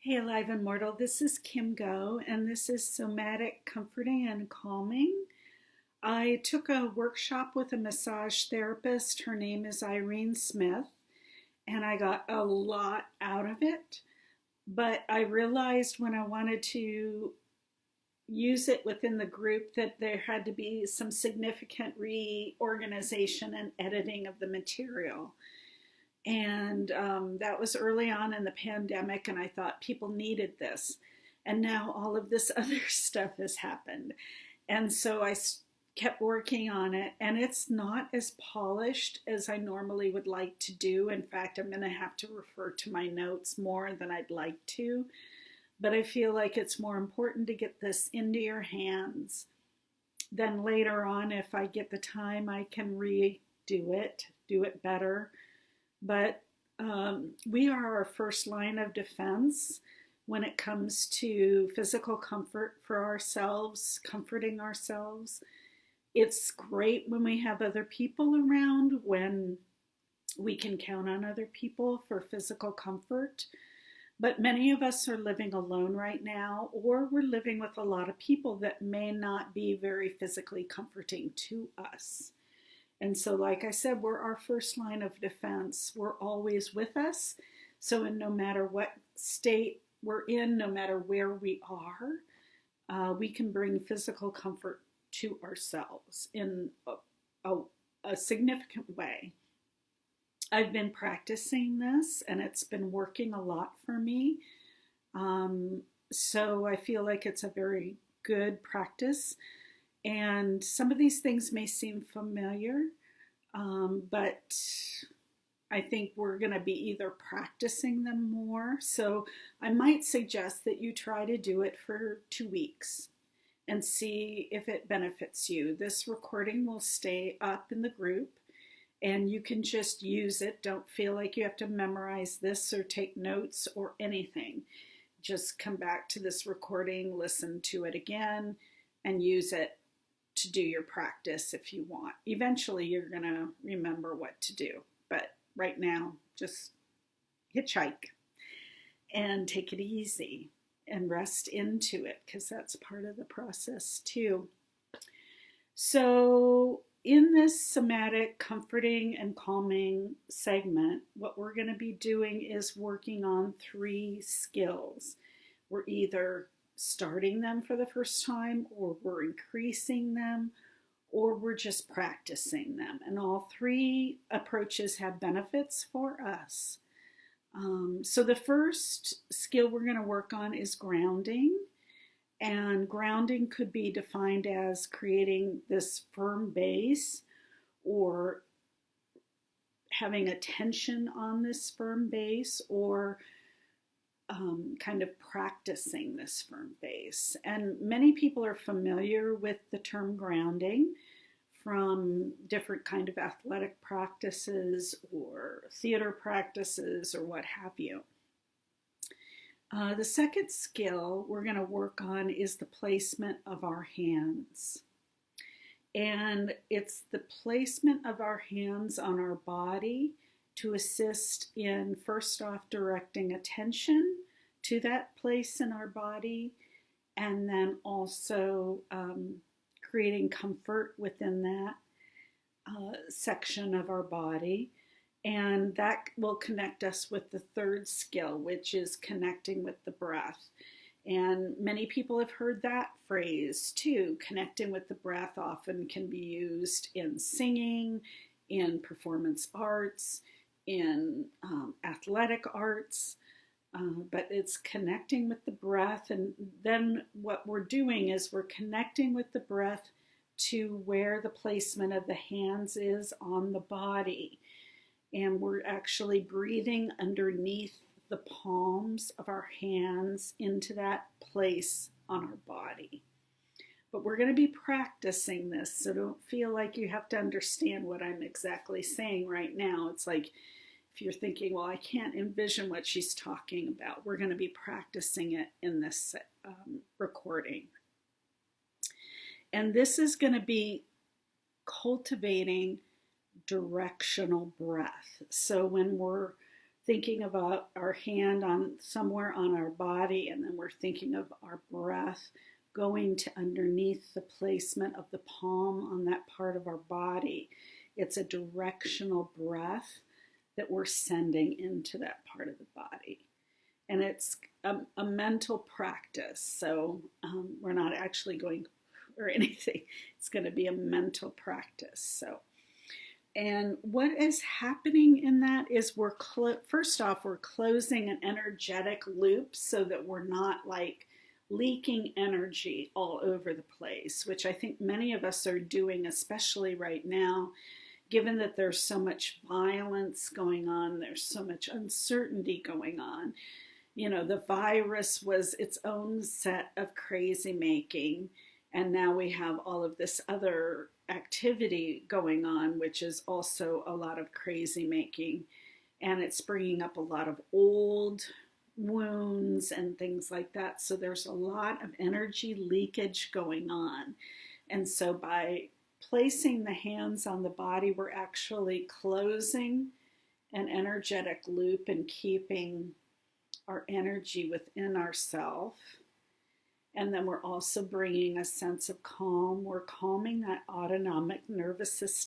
Hey, Alive and Mortal, this is Kim Go, and this is Somatic Comforting and Calming. I took a workshop with a massage therapist. Her name is Irene Smith, and I got a lot out of it. But I realized when I wanted to use it within the group that there had to be some significant reorganization and editing of the material. And that was early on in the pandemic, and I thought people needed this. And now all of this other stuff has happened. And so kept working on it, and it's not as polished as I normally would like to do. In fact, I'm going to have to refer to my notes more than I'd like to. But I feel like it's more important to get this into your hands. Then later on, if I get the time, I can redo it, do it better. But we are our first line of defense when it comes to physical comfort for ourselves, comforting ourselves. It's great when we have other people around, when we can count on other people for physical comfort. But many of us are living alone right now, or we're living with a lot of people that may not be very physically comforting to us. And so, like I said, we're our first line of defense. We're always with us. So, no matter what state we're in, no matter where we are, we can bring physical comfort to ourselves in a significant way. I've been practicing this, and it's been working a lot for me. So I feel like it's a very good practice. And some of these things may seem familiar, but I think we're going to be either practicing them more. So I might suggest that you try to do it for 2 weeks and see if it benefits you. This recording will stay up in the group, and you can just use it. Don't feel like you have to memorize this or take notes or anything. Just come back to this recording, listen to it again, and use it to do your practice if you want. Eventually, you're going to remember what to do. But right now, just hitchhike and take it easy and rest into it, because that's part of the process too. So in this somatic comforting and calming segment, what we're going to be doing is working on 3 skills. We're either starting them for the first time, or we're increasing them, or we're just practicing them. And all 3 approaches have benefits for us. So the first skill we're going to work on is grounding. And grounding could be defined as creating this firm base, or having a tension on this firm base, or kind of practicing this firm base. And many people are familiar with the term grounding from different kind of athletic practices or theater practices or what have you. The second skill we're going to work on is the placement of our hands. And it's the placement of our hands on our body to assist in, first off, directing attention to that place in our body, and then also creating comfort within that section of our body. And that will connect us with the third skill, which is connecting with the breath. And many people have heard that phrase too. Connecting with the breath often can be used in singing, in performance arts, in athletic arts, but it's connecting with the breath. And then what we're doing is we're connecting with the breath to where the placement of the hands is on the body. And we're actually breathing underneath the palms of our hands into that place on our body. But we're going to be practicing this, so don't feel like you have to understand what I'm exactly saying right now. It's like if you're thinking, well, I can't envision what she's talking about. We're going to be practicing it in this recording. And this is going to be cultivating directional breath. So when we're thinking about our hand on somewhere on our body, and then we're thinking of our breath going to underneath the placement of the palm on that part of our body. It's a directional breath that we're sending into that part of the body. And it's a mental practice. So we're not actually going or anything. It's going to be a mental practice. So, and what is happening in that is first off, we're closing an energetic loop so that we're not like leaking energy all over the place, which I think many of us are doing, especially right now, given that there's so much violence going on, there's so much uncertainty going on. You know, the virus was its own set of crazy making, and now we have all of this other activity going on, which is also a lot of crazy making, and it's bringing up a lot of old wounds and things like that. So there's a lot of energy leakage going on. And so by placing the hands on the body, we're actually closing an energetic loop and keeping our energy within ourself. And then we're also bringing a sense of calm. We're calming that autonomic nervous system